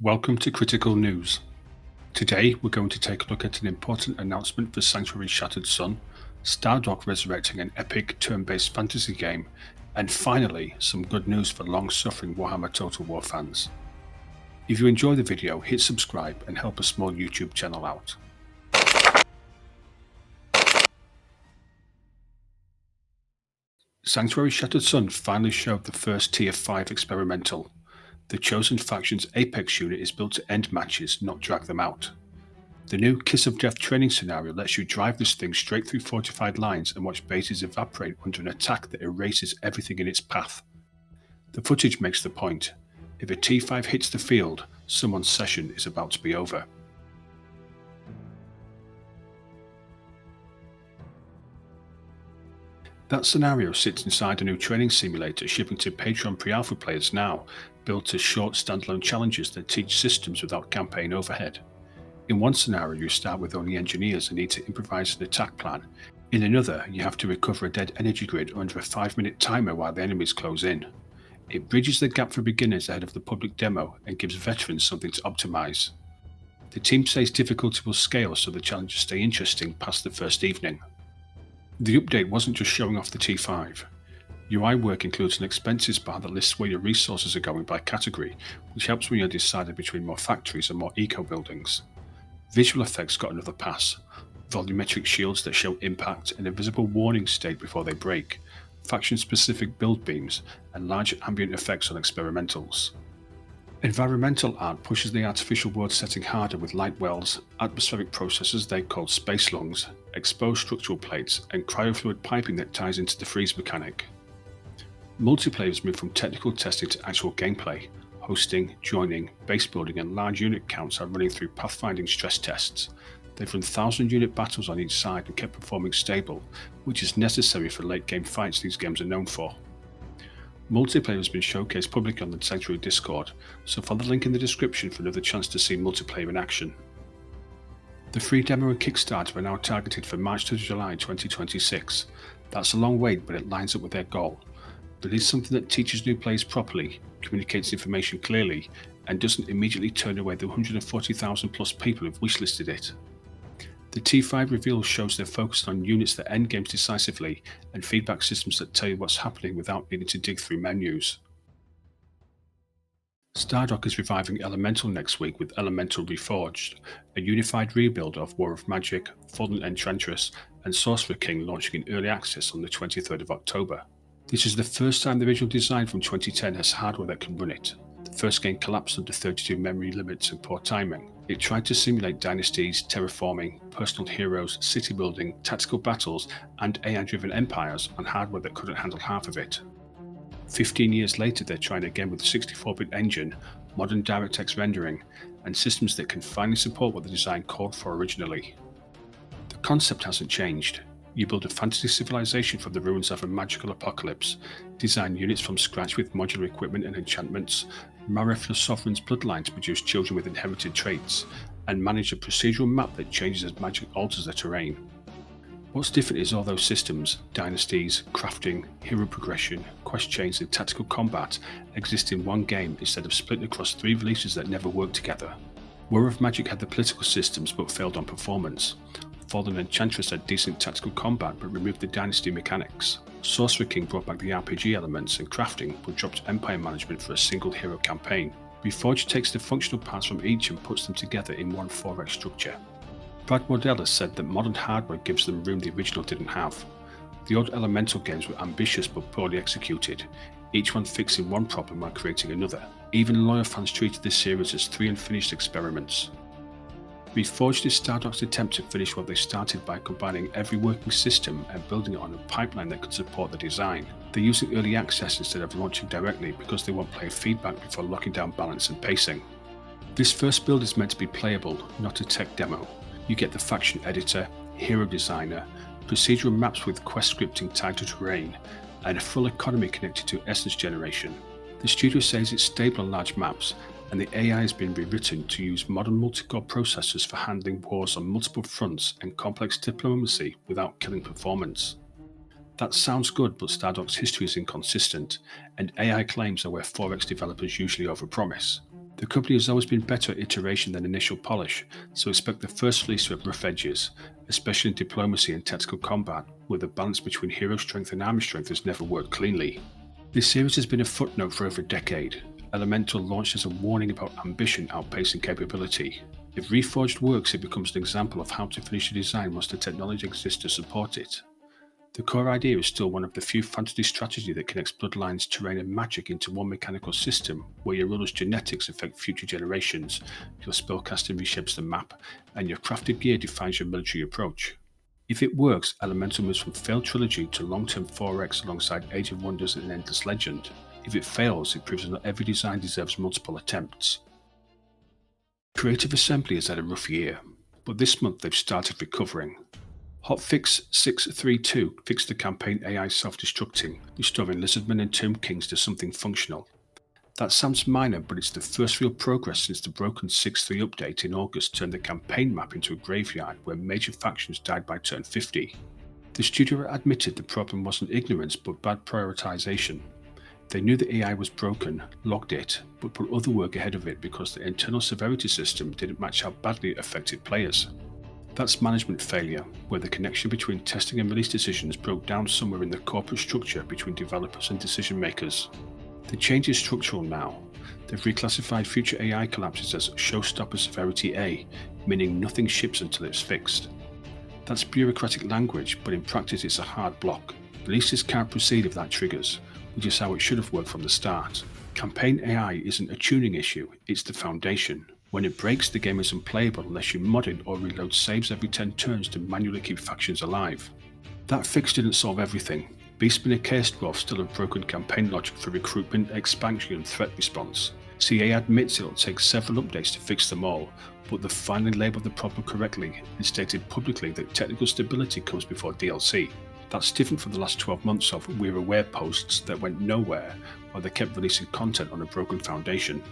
Welcome to Critical News. Today we're going to take a look at an important announcement for Sanctuary Shattered Sun, Stardock resurrecting an epic turn-based fantasy game, and finally some good news for long-suffering Warhammer Total War fans. If you enjoy the video, hit subscribe and help a small YouTube channel out. Sanctuary Shattered Sun finally showed the first Tier 5 experimental. The chosen faction's Apex unit is built to end matches, not drag them out. The new Kiss of Death training scenario lets you drive this thing straight through fortified lines and watch bases evaporate under an attack that erases everything in its path. The footage makes the point. If a T5 hits the field, someone's session is about to be over. That scenario sits inside a new training simulator shipping to Patreon pre-alpha players now, built as short standalone challenges that teach systems without campaign overhead. In one scenario you start with only engineers and need to improvise an attack plan. In another, you have to recover a dead energy grid under a 5-minute timer while the enemies close in. It bridges the gap for beginners ahead of the public demo and gives veterans something to optimize. The team says difficulty will scale so the challenges stay interesting past the first evening. The update wasn't just showing off the T5. UI work includes an expenses bar that lists where your resources are going by category, which helps when you're deciding between more factories and more eco buildings. Visual effects got another pass. Volumetric shields that show impact and a visible warning state before they break, faction-specific build beams, and large ambient effects on experimentals. Environmental art pushes the artificial world setting harder with light wells, atmospheric processes they call space lungs, exposed structural plates, and cryofluid piping that ties into the freeze mechanic. Multiplayer has moved from technical testing to actual gameplay. Hosting, joining, base building, and large unit counts are running through pathfinding stress tests. They've run 1,000-unit battles on each side and kept performing stable, which is necessary for late-game fights these games are known for. Multiplayer has been showcased publicly on the Sanctuary Discord, so follow the link in the description for another chance to see multiplayer in action. The free demo and Kickstarter are now targeted for March to July 2026. That's a long wait, but it lines up with their goal. But it is something that teaches new players properly, communicates information clearly, and doesn't immediately turn away the 140,000 plus people who've wishlisted it. The T5 reveal shows they're focused on units that end games decisively and feedback systems that tell you what's happening without needing to dig through menus. Stardock is reviving Elemental next week with Elemental Reforged, a unified rebuild of War of Magic, Fallen Enchantress, and Sorcerer King launching in early access on the 23rd of October. This is the first time the original design from 2010 has hardware that can run it. The first game collapsed under 32 memory limits and poor timing. It tried to simulate dynasties, terraforming, personal heroes, city building, tactical battles, and AI-driven empires on hardware that couldn't handle half of it. 15 years later, they're trying again with a 64-bit engine, modern DirectX rendering, and systems that can finally support what the design called for originally. The concept hasn't changed. You build a fantasy civilization from the ruins of a magical apocalypse, design units from scratch with modular equipment and enchantments, marry the sovereign's bloodline to produce children with inherited traits, and manage a procedural map that changes as magic alters the terrain. What's different is all those systems, dynasties, crafting, hero progression, quest chains, and tactical combat exist in one game instead of split across 3 releases that never worked together. War of Magic had the political systems but failed on performance. Fallen Enchantress had decent tactical combat but removed the dynasty mechanics. Sorcerer King brought back the RPG elements and crafting but dropped empire management for a single hero campaign. Reforged takes the functional parts from each and puts them together in one 4x structure. Brad Wardell has said that modern hardware gives them room the original didn't have. The old Elemental games were ambitious but poorly executed, each one fixing one problem while creating another. Even loyal fans treated this series as 3 unfinished experiments. Reforged is Stardock's attempt to finish what they started by combining every working system and building it on a pipeline that could support the design. They're using early access instead of launching directly because they want player feedback before locking down balance and pacing. This first build is meant to be playable, not a tech demo. You get the faction editor, hero designer, procedural maps with quest scripting tied to terrain, and a full economy connected to essence generation. The studio says it's stable on large maps, and the AI has been rewritten to use modern multi-core processors for handling wars on multiple fronts and complex diplomacy without killing performance. That sounds good, but Stardock's history is inconsistent, and AI claims are where 4X developers usually overpromise. The company has always been better at iteration than initial polish, so expect the first release to have rough edges, especially in diplomacy and tactical combat, where the balance between hero strength and army strength has never worked cleanly. This series has been a footnote for over a decade. Elemental launched as a warning about ambition outpacing capability. If Reforged works, it becomes an example of how to finish a design once the technology exists to support it. The core idea is still one of the few fantasy strategy that connects bloodlines, terrain, and magic into one mechanical system, where your ruler's genetics affect future generations, your spellcasting reshapes the map, and your crafted gear defines your military approach. If it works, Elemental moves from failed trilogy to long-term 4X alongside Age of Wonders and Endless Legend. If it fails, it proves that not every design deserves multiple attempts. Creative Assembly has had a rough year, but this month they've started recovering. Hotfix 632 fixed the campaign AI self-destructing, restoring Lizardmen and Tomb Kings to something functional. That sounds minor, but it's the first real progress since the broken 6.3 update in August turned the campaign map into a graveyard where major factions died by turn 50. The studio admitted the problem wasn't ignorance but bad prioritization. They knew the AI was broken, logged it, but put other work ahead of it because the internal severity system didn't match how badly it affected players. That's management failure, where the connection between testing and release decisions broke down somewhere in the corporate structure between developers and decision makers. The change is structural now. They've reclassified future AI collapses as Showstopper Severity A, meaning nothing ships until it's fixed. That's bureaucratic language, but in practice it's a hard block. Releases can't proceed if that triggers, which is how it should have worked from the start. Campaign AI isn't a tuning issue, it's the foundation. When it breaks, the game is unplayable unless you mod it or reload saves every 10 turns to manually keep factions alive. That fix didn't solve everything. Beastmen and Chaos Dwarfs still have broken campaign logic for recruitment, expansion and threat response. CA admits it'll take several updates to fix them all, but they've finally labelled the problem correctly and stated publicly that technical stability comes before DLC. That's different from the last 12 months of "we're aware" posts that went nowhere while they kept releasing content on a broken foundation.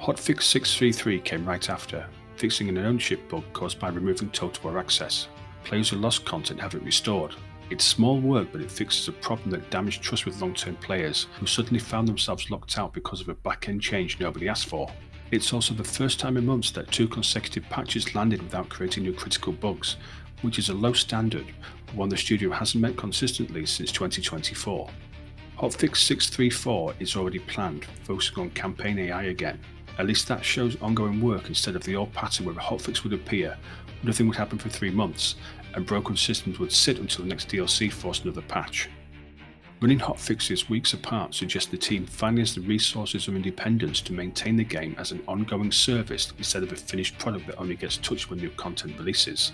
Hotfix 633 came right after, fixing an ownership bug caused by removing Total War access. Players who lost content have it restored. It's small work, but it fixes a problem that damaged trust with long-term players who suddenly found themselves locked out because of a back-end change nobody asked for. It's also the first time in months that 2 consecutive patches landed without creating new critical bugs, which is a low standard, but one the studio hasn't met consistently since 2024. Hotfix 634 is already planned, focusing on campaign AI again. At least that shows ongoing work instead of the old pattern where a hotfix would appear, nothing would happen for 3 months, and broken systems would sit until the next DLC forced another patch. Running hotfixes weeks apart suggests the team finally has the resources or independence to maintain the game as an ongoing service instead of a finished product that only gets touched when new content releases.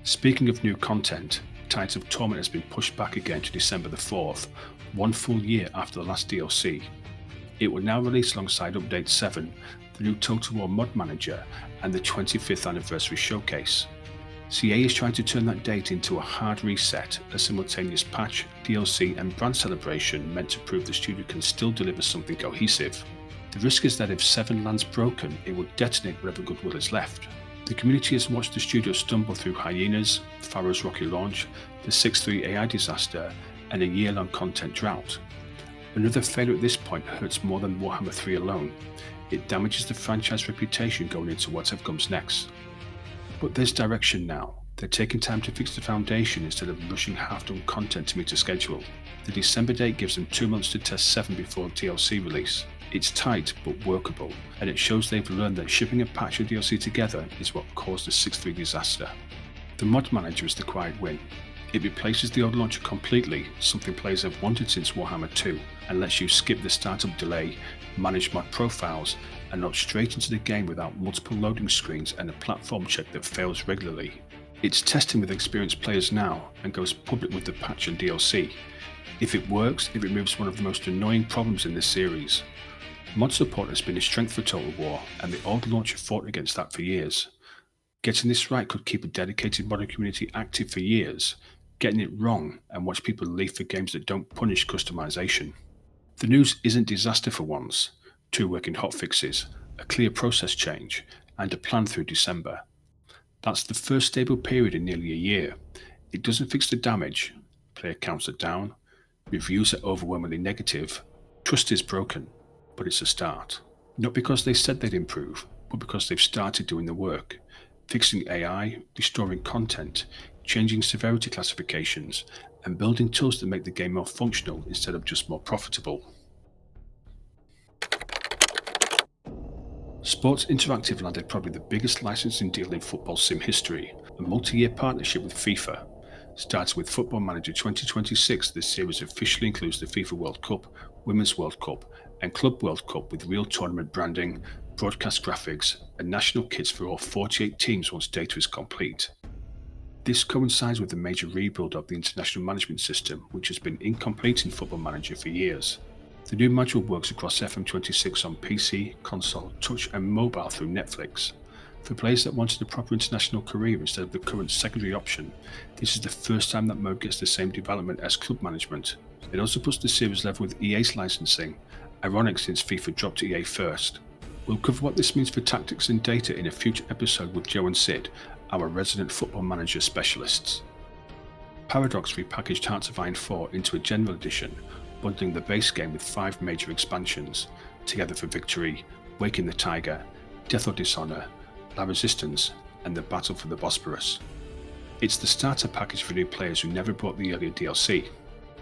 Speaking of new content, Tides of Torment has been pushed back again to December the 4th, 1 full year after the last DLC. It will now release alongside Update 7, the new Total War mod manager, and the 25th anniversary showcase. CA is trying to turn that date into a hard reset, a simultaneous patch, DLC and brand celebration meant to prove the studio can still deliver something cohesive. The risk is that if 7 lands broken, it will detonate whatever goodwill is left. The community has watched the studio stumble through Hyenas, Pharaoh's rocky launch, the 6.3 AI disaster, and a year-long content drought. Another failure at this point hurts more than Warhammer 3 alone. It damages the franchise reputation going into whatever comes next. But there's direction now. They're taking time to fix the foundation instead of rushing half-done content to meet a schedule. The December date gives them 2 months to test 7 before DLC release. It's tight but workable, and it shows they've learned that shipping a patch and DLC together is what caused the 6.3 disaster. The mod manager is the quiet win. It replaces the old launcher completely, something players have wanted since Warhammer 2, and lets you skip the startup delay, manage mod profiles, and launch straight into the game without multiple loading screens and a platform check that fails regularly. It's testing with experienced players now, and goes public with the patch and DLC. If it works, it removes one of the most annoying problems in this series. Mod support has been a strength for Total War, and the old launcher fought against that for years. Getting this right could keep a dedicated modern community active for years, getting it wrong and watch people leave for games that don't punish customization. The news isn't disaster for once. 2 working hotfixes, a clear process change, and a plan through December. That's the first stable period in nearly a year. It doesn't fix the damage, player counts are down, reviews are overwhelmingly negative, trust is broken, but it's a start. Not because they said they'd improve, but because they've started doing the work, fixing AI, restoring content, changing severity classifications, and building tools that make the game more functional instead of just more profitable. Sports Interactive landed probably the biggest licensing deal in football sim history, a multi-year partnership with FIFA. Starting with Football Manager 2026, this series officially includes the FIFA World Cup, Women's World Cup, and Club World Cup with real tournament branding, broadcast graphics, and national kits for all 48 teams once data is complete. This coincides with the major rebuild of the international management system, which has been incomplete in Football Manager for years. The new module works across FM26 on PC, console, touch, and mobile through Netflix. For players that wanted a proper international career instead of the current secondary option, this is the first time that mode gets the same development as club management. It also puts the series level with EA's licensing, ironic since FIFA dropped EA first. We'll cover what this means for tactics and data in a future episode with Joe and Sid, our resident Football Manager specialists. Paradox repackaged Hearts of Iron 4 into a general edition, bundling the base game with 5 major expansions, Together for Victory, Waking the Tiger, Death or Dishonor, La Resistance, and the Battle for the Bosporus. It's the starter package for new players who never bought the earlier DLC.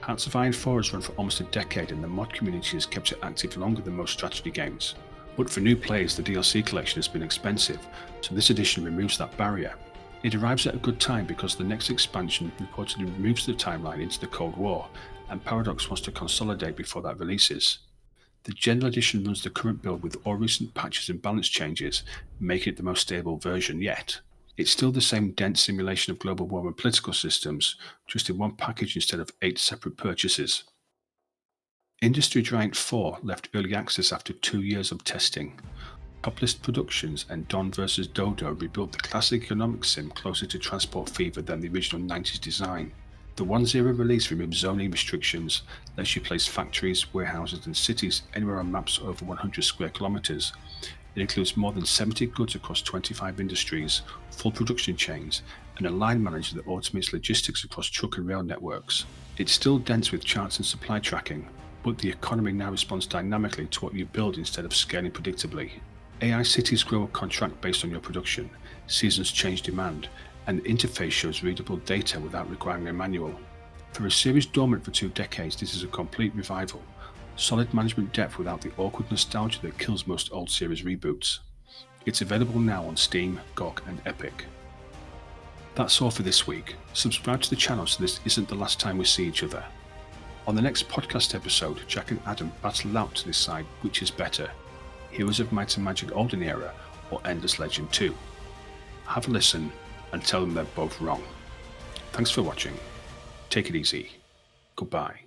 Hearts of Iron 4 has run for almost a decade and the mod community has kept it active longer than most strategy games. But for new players, the DLC collection has been expensive, so this edition removes that barrier. It arrives at a good time because the next expansion reportedly moves the timeline into the Cold War, and Paradox wants to consolidate before that releases. The General Edition runs the current build with all recent patches and balance changes, making it the most stable version yet. It's still the same dense simulation of global war and political systems, just in one package instead of 8 separate purchases. Industry Giant 4 left early access after 2 years of testing. Toplist Productions and Don vs. Dodo rebuilt the classic economic sim closer to Transport Fever than the original 90s design. The 1.0 release removes zoning restrictions, lets you place factories, warehouses, and cities anywhere on maps over 100 square kilometers. It includes more than 70 goods across 25 industries, full production chains, and a line manager that automates logistics across truck and rail networks. It's still dense with charts and supply tracking, but the economy now responds dynamically to what you build instead of scaling predictably. AI cities grow or contract based on your production, seasons change demand, and the interface shows readable data without requiring a manual. For a series dormant for 2 decades, this is a complete revival. Solid management depth without the awkward nostalgia that kills most old series reboots. It's available now on Steam, GOG, and Epic. That's all for this week. Subscribe to the channel so this isn't the last time we see each other. On the next podcast episode, Jack and Adam battle out to decide which is better, Heroes of Might and Magic Olden Era or Endless Legend 2. Have a listen and tell them they're both wrong. Thanks for watching. Take it easy. Goodbye.